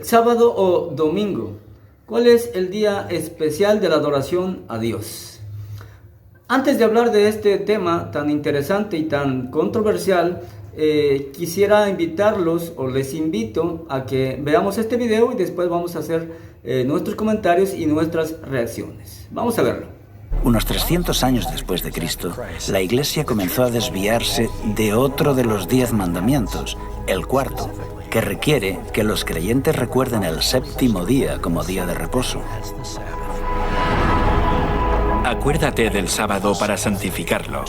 Sábado o domingo. ¿Cuál es el día especial de la adoración a Dios? Antes de hablar de este tema tan interesante y tan controversial, quisiera invitarlos o les invito a que veamos este video y después vamos a hacer nuestros comentarios y nuestras reacciones. Vamos a verlo. Unos 300 años después de Cristo, la Iglesia comenzó a desviarse de otro de los 10 mandamientos, el cuarto, que requiere que los creyentes recuerden el séptimo día como día de reposo. Acuérdate del sábado para santificarlo.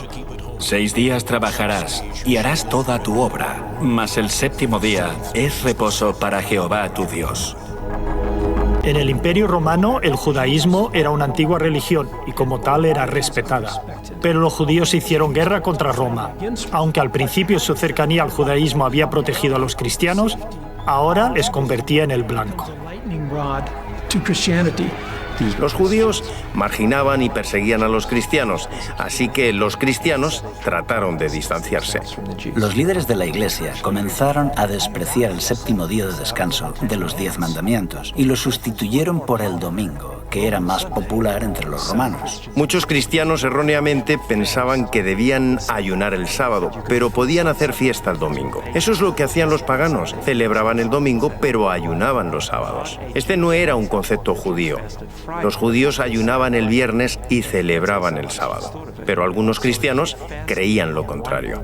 6 días trabajarás y harás toda tu obra, mas el séptimo día es reposo para Jehová tu Dios. En el Imperio Romano, el judaísmo era una antigua religión y como tal era respetada. Pero los judíos hicieron guerra contra Roma. Aunque al principio su cercanía al judaísmo había protegido a los cristianos, ahora les convertía en el blanco. Los judíos marginaban y perseguían a los cristianos, así que los cristianos trataron de distanciarse. Los líderes de la Iglesia comenzaron a despreciar el séptimo día de descanso de los 10 mandamientos y lo sustituyeron por el domingo, que era más popular entre los romanos. Muchos cristianos erróneamente pensaban que debían ayunar el sábado, pero podían hacer fiesta el domingo. Eso es lo que hacían los paganos, celebraban el domingo, pero ayunaban los sábados. Este no era un concepto judío. Los judíos ayunaban el viernes y celebraban el sábado, pero algunos cristianos creían lo contrario.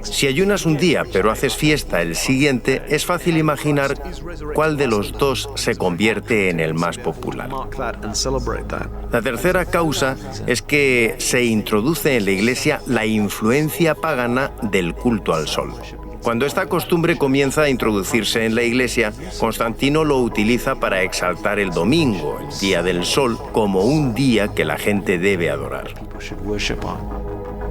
Si ayunas un día pero haces fiesta el siguiente, es fácil imaginar cuál de los dos se convierte en el más popular. La tercera causa es que se introduce en la Iglesia la influencia pagana del culto al sol. Cuando esta costumbre comienza a introducirse en la Iglesia, Constantino lo utiliza para exaltar el domingo, el día del sol, como un día que la gente debe adorar.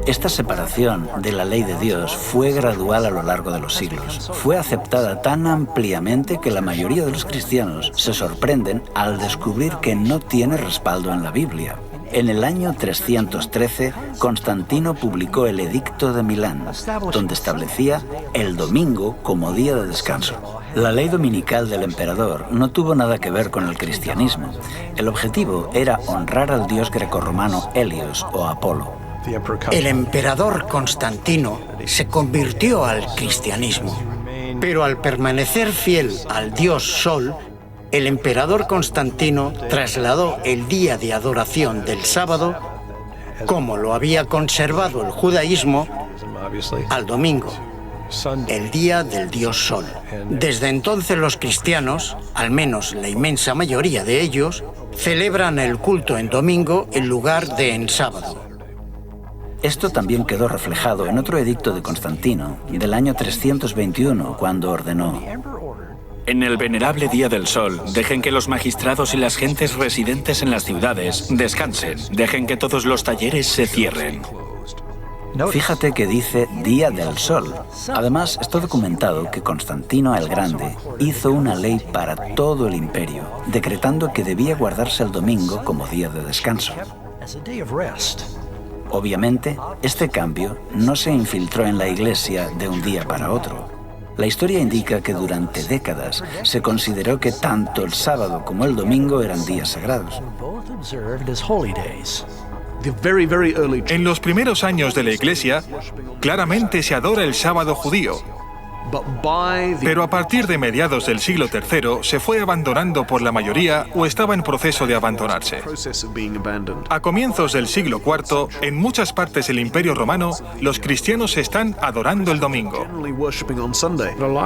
Esta separación de la ley de Dios fue gradual a lo largo de los siglos. Fue aceptada tan ampliamente que la mayoría de los cristianos se sorprenden al descubrir que no tiene respaldo en la Biblia. En el año 313, Constantino publicó el Edicto de Milán, donde establecía el domingo como día de descanso. La ley dominical del emperador no tuvo nada que ver con el cristianismo. El objetivo era honrar al dios grecorromano Helios o Apolo. El emperador Constantino se convirtió al cristianismo, pero al permanecer fiel al dios Sol, el emperador Constantino trasladó el día de adoración del sábado, como lo había conservado el judaísmo, al domingo, el día del dios Sol. Desde entonces los cristianos, al menos la inmensa mayoría de ellos, celebran el culto en domingo en lugar de en sábado. Esto también quedó reflejado en otro edicto de Constantino, del año 321, cuando ordenó: En el venerable día del sol, dejen que los magistrados y las gentes residentes en las ciudades descansen. Dejen que todos los talleres se cierren. Fíjate que dice Día del Sol. Además, está documentado que Constantino el Grande hizo una ley para todo el imperio, decretando que debía guardarse el domingo como día de descanso. Obviamente, este cambio no se infiltró en la Iglesia de un día para otro. La historia indica que durante décadas se consideró que tanto el sábado como el domingo eran días sagrados. En los primeros años de la Iglesia, claramente se adora el sábado judío. Pero a partir de mediados del siglo III se fue abandonando por la mayoría o estaba en proceso de abandonarse. A comienzos del siglo IV, en muchas partes del Imperio Romano, los cristianos están adorando el domingo.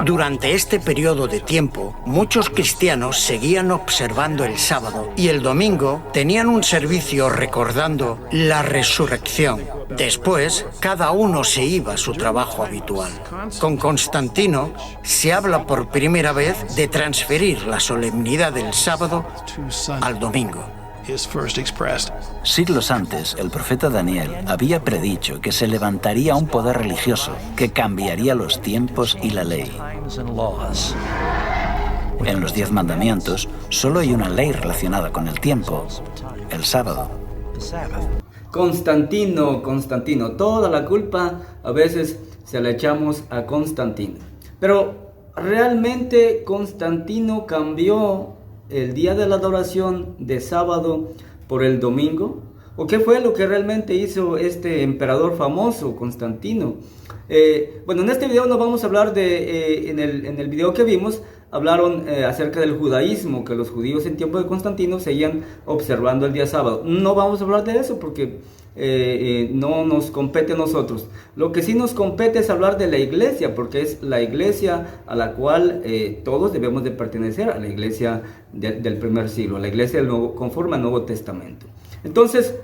Durante este periodo de tiempo, muchos cristianos seguían observando el sábado y el domingo tenían un servicio recordando la resurrección. Después, cada uno se iba a su trabajo habitual. Con Constantino se habla por primera vez de transferir la solemnidad del sábado al domingo. Siglos antes, el profeta Daniel había predicho que se levantaría un poder religioso que cambiaría los tiempos y la ley. En los 10 mandamientos, solo hay una ley relacionada con el tiempo, el sábado. Constantino, toda la culpa a veces se la echamos a Constantino. Pero ¿realmente Constantino cambió el día de la adoración de sábado por el domingo? ¿O qué fue lo que realmente hizo este emperador famoso, Constantino? Bueno, en este video no vamos a hablar de, en el video que vimos, hablaron acerca del judaísmo, que los judíos en tiempo de Constantino seguían observando el día sábado. No vamos a hablar de eso porque no nos compete a nosotros. Lo que sí nos compete es hablar de la iglesia, porque es la iglesia a la cual todos debemos de pertenecer, a la iglesia del primer siglo, a la iglesia del nuevo, conforme al Nuevo Testamento. Entonces,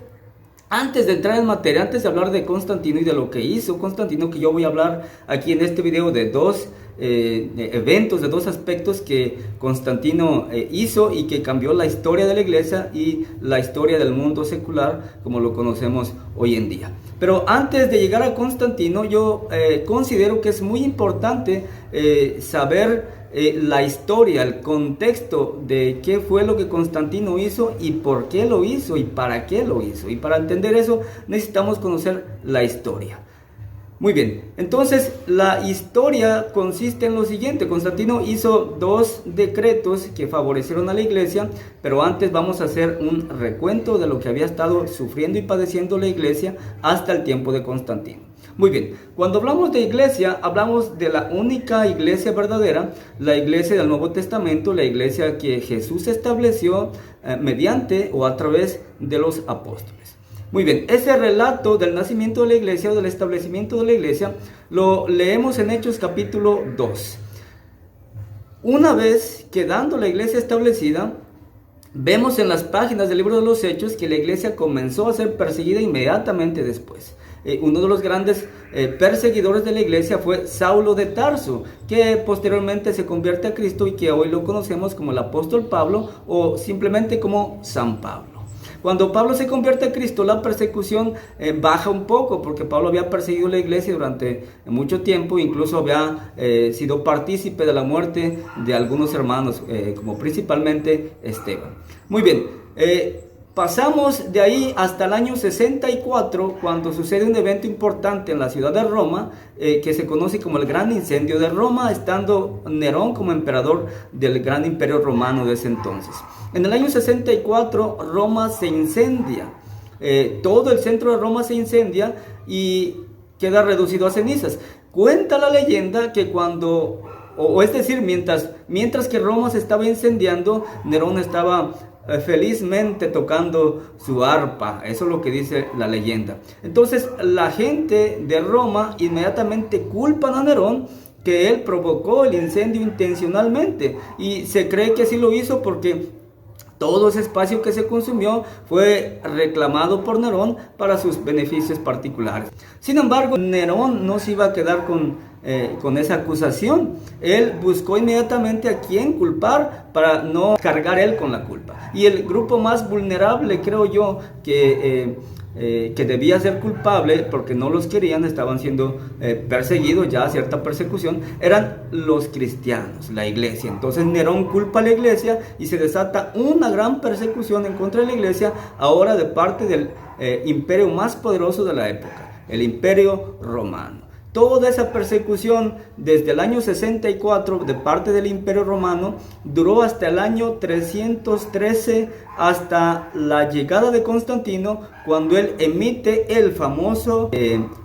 antes de entrar en materia, antes de hablar de Constantino y de lo que hizo Constantino, que yo voy a hablar aquí en este video de dos eventos, de dos aspectos que Constantino hizo y que cambió la historia de la iglesia y la historia del mundo secular como lo conocemos hoy en día. Pero antes de llegar a Constantino, yo considero que es muy importante saber la historia, el contexto de qué fue lo que Constantino hizo y por qué lo hizo y para qué lo hizo. Y para entender eso necesitamos conocer la historia. Muy bien, entonces la historia consiste en lo siguiente. Constantino hizo dos decretos que favorecieron a la iglesia, pero antes vamos a hacer un recuento de lo que había estado sufriendo y padeciendo la iglesia hasta el tiempo de Constantino. Muy bien, cuando hablamos de iglesia, hablamos de la única iglesia verdadera, la iglesia del Nuevo Testamento, la iglesia que Jesús estableció mediante o a través de los apóstoles. Muy bien, ese relato del nacimiento de la iglesia o del establecimiento de la iglesia lo leemos en Hechos capítulo 2. Una vez quedando la iglesia establecida, vemos en las páginas del libro de los Hechos que la iglesia comenzó a ser perseguida inmediatamente después. Uno de los grandes perseguidores de la iglesia fue Saulo de Tarso, que posteriormente se convierte a Cristo y que hoy lo conocemos como el apóstol Pablo o simplemente como San Pablo. Cuando Pablo se convierte a Cristo, la persecución baja un poco, porque Pablo había perseguido la iglesia durante mucho tiempo, incluso había sido partícipe de la muerte de algunos hermanos, como principalmente Esteban. Muy bien, pasamos de ahí hasta el año 64, cuando sucede un evento importante en la ciudad de Roma, que se conoce como el Gran Incendio de Roma, estando Nerón como emperador del Gran Imperio Romano de ese entonces. En el año 64 Roma se incendia, todo el centro de Roma se incendia y queda reducido a cenizas. Cuenta la leyenda que cuando, es decir, mientras que Roma se estaba incendiando, Nerón estaba felizmente tocando su arpa. Eso es lo que dice la leyenda. Entonces la gente de Roma inmediatamente culpan a Nerón que él provocó el incendio intencionalmente, y se cree que así lo hizo porque todo ese espacio que se consumió fue reclamado por Nerón para sus beneficios particulares. Sin embargo, Nerón no se iba a quedar con esa acusación. Él buscó inmediatamente a quién culpar para no cargar él con la culpa. Y el grupo más vulnerable, creo yo, que debía ser culpable, porque no los querían, estaban siendo perseguidos, ya cierta persecución, eran los cristianos, la iglesia. Entonces Nerón culpa a la iglesia y se desata una gran persecución en contra de la iglesia, ahora de parte del imperio más poderoso de la época, el Imperio Romano. Toda esa persecución desde el año 64 de parte del Imperio Romano duró hasta el año 313, hasta la llegada de Constantino, cuando él emite el famoso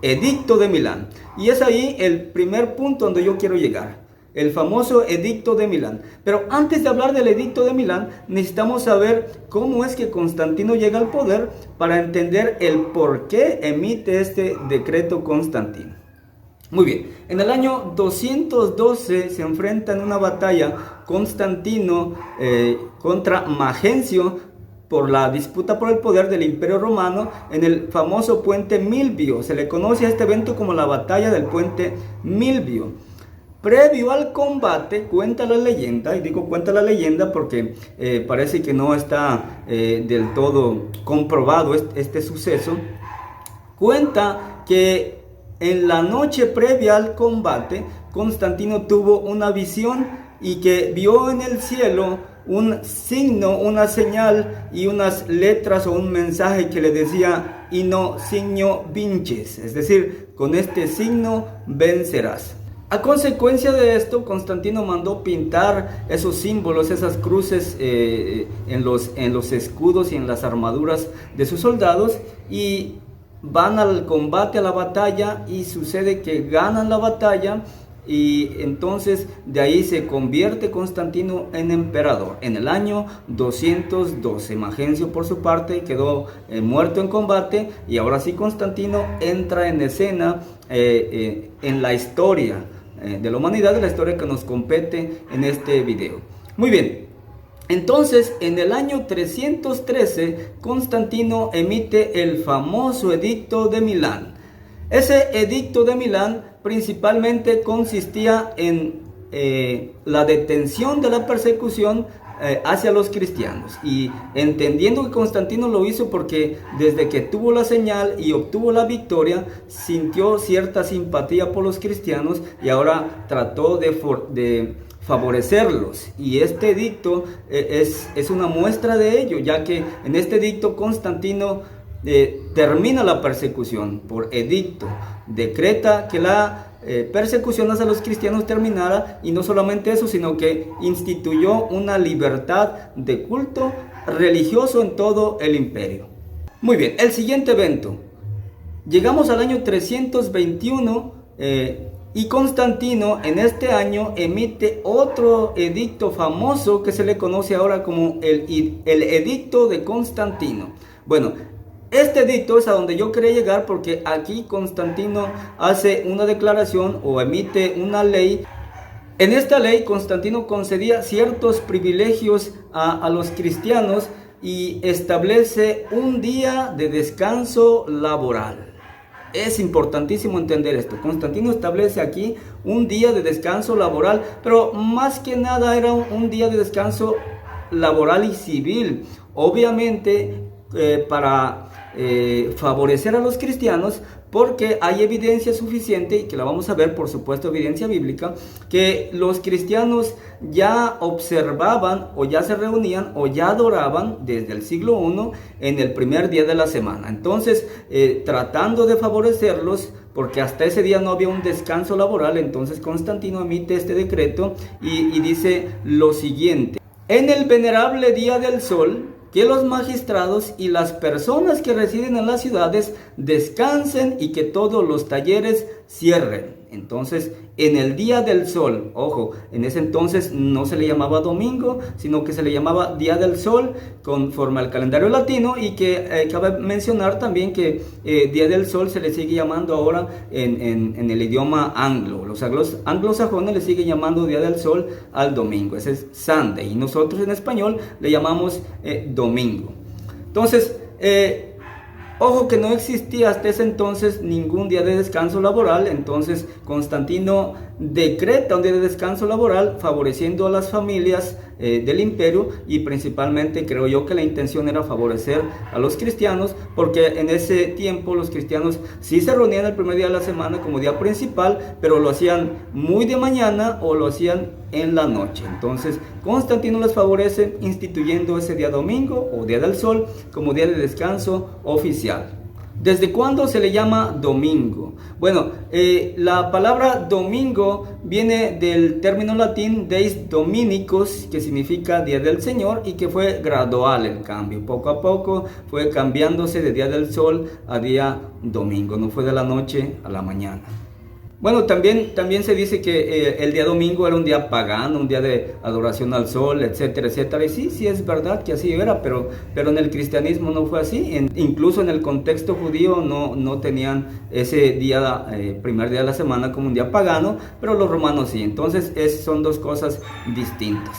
Edicto de Milán. Y es ahí el primer punto donde yo quiero llegar, el famoso Edicto de Milán. Pero antes de hablar del Edicto de Milán, necesitamos saber cómo es que Constantino llega al poder para entender el por qué emite este decreto Constantino. Muy bien, en el año 212 se enfrenta en una batalla Constantino contra Magencio por la disputa por el poder del Imperio Romano en el famoso puente Milvio. Se le conoce a este evento como la batalla del puente Milvio. Previo al combate, cuenta la leyenda, y digo cuenta la leyenda porque parece que no está del todo comprobado este suceso, cuenta que en la noche previa al combate, Constantino tuvo una visión y que vio en el cielo un signo, una señal y unas letras o un mensaje que le decía "Inno signo vinces", es decir, con este signo vencerás. A consecuencia de esto, Constantino mandó pintar esos símbolos, esas cruces en los escudos y en las armaduras de sus soldados, y van al combate, a la batalla, y sucede que ganan la batalla, y entonces de ahí se convierte Constantino en emperador en el año 212. Magencio, por su parte, quedó muerto en combate, y ahora sí Constantino entra en escena en la historia de la humanidad, de la historia que nos compete en este video. Muy bien, entonces en el año 313 Constantino emite el famoso Edicto de Milán. Ese Edicto de Milán principalmente consistía en la detención de la persecución hacia los cristianos, y entendiendo que Constantino lo hizo porque desde que tuvo la señal y obtuvo la victoria, sintió cierta simpatía por los cristianos y ahora trató de favorecerlos, y este edicto es una muestra de ello, ya que en este edicto Constantino termina la persecución por edicto, decreta que la persecución hacia los cristianos terminara, y no solamente eso, sino que instituyó una libertad de culto religioso en todo el imperio. Muy bien, el siguiente evento. Llegamos al año 321 y Constantino en este año emite otro edicto famoso que se le conoce ahora como el Edicto de Constantino. Bueno, este edicto es a donde yo quería llegar, porque aquí Constantino hace una declaración o emite una ley. En esta ley Constantino concedía ciertos privilegios a los cristianos y establece un día de descanso laboral. Es importantísimo entender esto. Constantino establece aquí un día de descanso laboral, pero más que nada era un día de descanso laboral y civil. Obviamente para favorecer a los cristianos, porque hay evidencia suficiente, y que la vamos a ver, por supuesto, evidencia bíblica, que los cristianos ya observaban o ya se reunían o ya adoraban desde el siglo I en el primer día de la semana. Entonces, tratando de favorecerlos, porque hasta ese día no había un descanso laboral, entonces Constantino emite este decreto y dice lo siguiente: en el venerable día del sol, que los magistrados y las personas que residen en las ciudades descansen y que todos los talleres cierren. Entonces, en el día del sol, ojo, en ese entonces no se le llamaba domingo, sino que se le llamaba día del sol conforme al calendario latino, y que cabe mencionar también que día del sol se le sigue llamando ahora en el idioma anglo. Los anglosajones le siguen llamando día del sol al domingo, ese es Sunday, y nosotros en español le llamamos domingo. Entonces, ojo que no existía hasta ese entonces ningún día de descanso laboral. Entonces Constantino decreta un día de descanso laboral favoreciendo a las familias del imperio, y principalmente creo yo que la intención era favorecer a los cristianos, porque en ese tiempo los cristianos sí se reunían el primer día de la semana como día principal, pero lo hacían muy de mañana o lo hacían en la noche. Entonces Constantino les favorece instituyendo ese día domingo o día del sol como día de descanso oficial. ¿Desde cuándo se le llama domingo? Bueno, la palabra domingo viene del término latín Deis Dominicus, que significa día del Señor, y que fue gradual el cambio. Poco a poco fue cambiándose de día del sol a día domingo, no fue de la noche a la mañana. Bueno, también se dice que el día domingo era un día pagano, un día de adoración al sol, etcétera, etcétera. Y sí es verdad que así era, pero en el cristianismo no fue así. Incluso en el contexto judío no tenían ese día, primer día de la semana, como un día pagano, pero los romanos sí. Entonces son dos cosas distintas.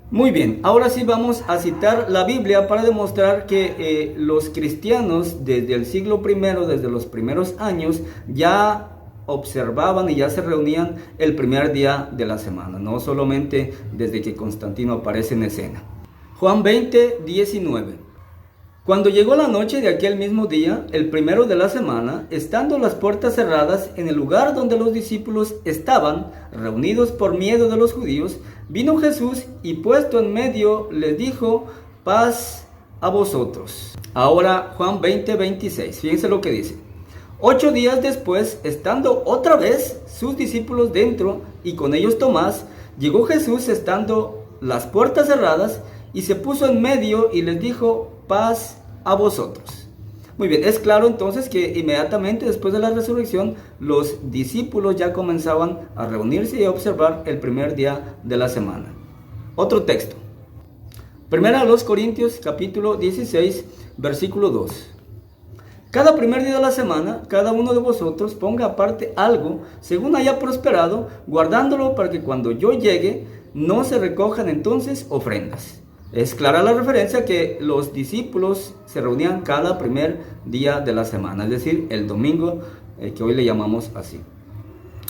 Muy bien, ahora sí vamos a citar la Biblia para demostrar que los cristianos desde el siglo I, desde los primeros años, ya observaban y ya se reunían el primer día de la semana, no solamente desde que Constantino aparece en escena. Juan 20, 19. Cuando llegó la noche de aquel mismo día, el primero de la semana, estando las puertas cerradas en el lugar donde los discípulos estaban reunidos por miedo de los judíos, vino Jesús y puesto en medio les dijo: paz a vosotros. Ahora Juan 20, 26, fíjense lo que dice: 8 días después, estando otra vez sus discípulos dentro y con ellos Tomás, llegó Jesús estando las puertas cerradas y se puso en medio y les dijo: paz a vosotros. Muy bien, es claro entonces que inmediatamente después de la resurrección, los discípulos ya comenzaban a reunirse y a observar el primer día de la semana. Otro texto. Primera a los Corintios, capítulo 16, versículo 2. Cada primer día de la semana, cada uno de vosotros ponga aparte algo, según haya prosperado, guardándolo para que cuando yo llegue, no se recojan entonces ofrendas. Es clara la referencia que los discípulos se reunían cada primer día de la semana, es decir, el domingo, que hoy le llamamos así.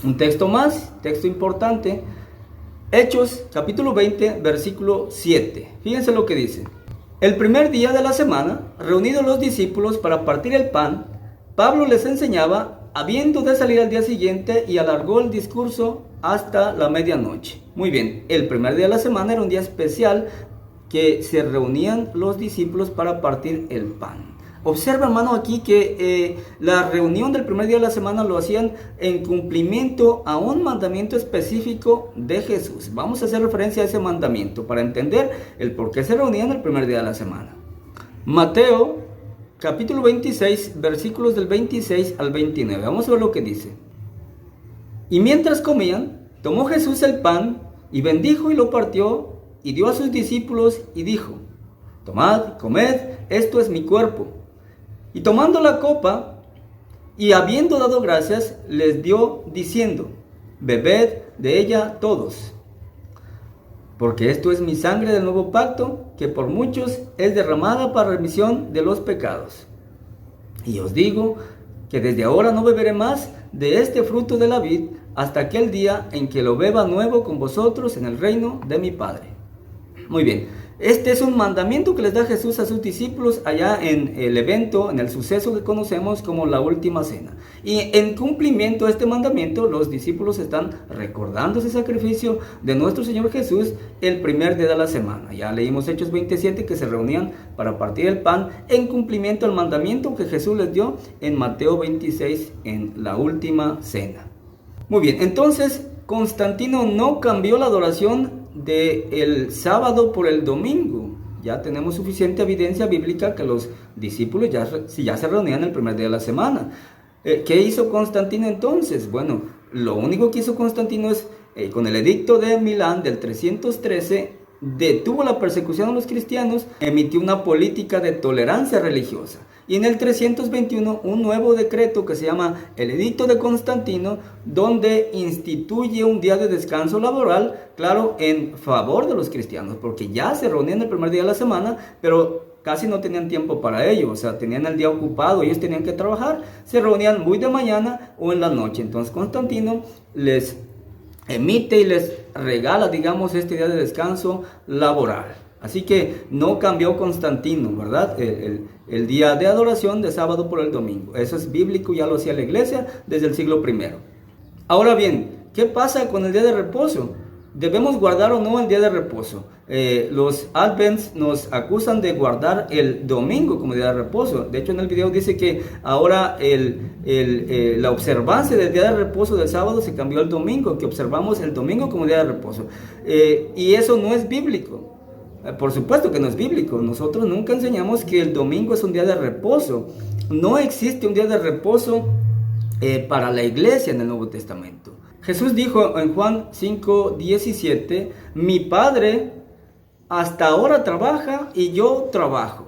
Un texto más, texto importante, Hechos, capítulo 20, versículo 7. Fíjense lo que dice. El primer día de la semana, reunidos los discípulos para partir el pan, Pablo les enseñaba, habiendo de salir al día siguiente, y alargó el discurso hasta la medianoche. Muy bien, el primer día de la semana era un día especial que se reunían los discípulos para partir el pan. Observa, hermano, aquí que la reunión del primer día de la semana lo hacían en cumplimiento a un mandamiento específico de Jesús. Vamos a hacer referencia a ese mandamiento para entender el por qué se reunían el primer día de la semana. Mateo, capítulo 26, versículos del 26 al 29. Vamos a ver lo que dice. Y mientras comían, tomó Jesús el pan y bendijo y lo partió y dio a sus discípulos y dijo: tomad, comed, esto es mi cuerpo. Y tomando la copa, y habiendo dado gracias, les dio diciendo: bebed de ella todos, porque esto es mi sangre del nuevo pacto, que por muchos es derramada para remisión de los pecados. Y os digo que desde ahora no beberé más de este fruto de la vid, hasta aquel día en que lo beba nuevo con vosotros en el reino de mi Padre. Muy bien. Este es un mandamiento que les da Jesús a sus discípulos allá en el evento, en el suceso que conocemos como la última cena. Y en cumplimiento a este mandamiento, los discípulos están recordando ese sacrificio de nuestro Señor Jesús el primer día de la semana. Ya leímos Hechos 27 que se reunían para partir el pan en cumplimiento al mandamiento que Jesús les dio en Mateo 26 en la última cena. Muy bien, entonces Constantino no cambió la adoración del sábado por el domingo. Ya tenemos suficiente evidencia bíblica que los discípulos ya se reunían el primer día de la semana. ¿Qué hizo Constantino entonces? Bueno, lo único que hizo Constantino es, con el edicto de Milán del 313, detuvo la persecución a los cristianos, emitió una política de tolerancia religiosa. Y en el 321, un nuevo decreto que se llama el Edicto de Constantino, donde instituye un día de descanso laboral, claro, en favor de los cristianos, porque ya se reunían el primer día de la semana, pero casi no tenían tiempo para ello, o sea, tenían el día ocupado, ellos tenían que trabajar, se reunían muy de mañana o en la noche. Entonces Constantino les emite y les regala, digamos, este día de descanso laboral. Así que no cambió Constantino, ¿verdad? El día de adoración de sábado por el domingo. Eso es bíblico, ya lo hacía la iglesia desde el siglo I. Ahora bien, ¿qué pasa con el día de reposo? ¿Debemos guardar o no el día de reposo? Los Advents nos acusan de guardar el domingo como día de reposo. De hecho, en el video dice que ahora la observancia del día de reposo del sábado se cambió al domingo, que observamos el domingo como día de reposo. Y eso no es bíblico. Por supuesto que no es bíblico. Nosotros nunca enseñamos que el domingo es un día de reposo. No existe un día de reposo para la iglesia en el Nuevo Testamento. Jesús dijo en Juan 5:17, mi Padre hasta ahora trabaja y yo trabajo.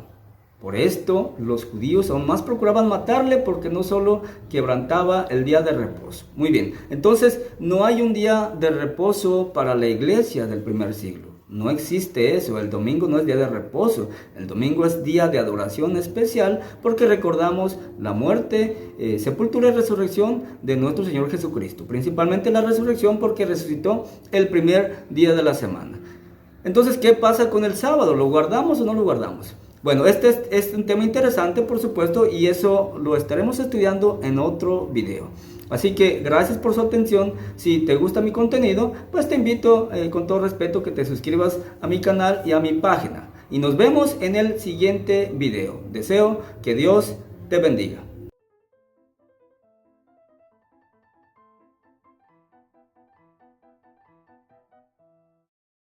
Por esto los judíos aún más procuraban matarle, porque no solo quebrantaba el día de reposo. Muy bien, entonces no hay un día de reposo para la iglesia del primer siglo. No existe eso. El domingo no es día de reposo. El domingo es día de adoración especial, porque recordamos la muerte, sepultura y resurrección de nuestro Señor Jesucristo. Principalmente la resurrección, porque resucitó el primer día de la semana. Entonces, ¿qué pasa con el sábado? ¿Lo guardamos o no lo guardamos? Bueno, este es un tema interesante, por supuesto, y eso lo estaremos estudiando en otro video. Así que gracias por su atención. Si te gusta mi contenido, pues te invito con todo respeto que te suscribas a mi canal y a mi página. Y nos vemos en el siguiente video. Deseo que Dios te bendiga.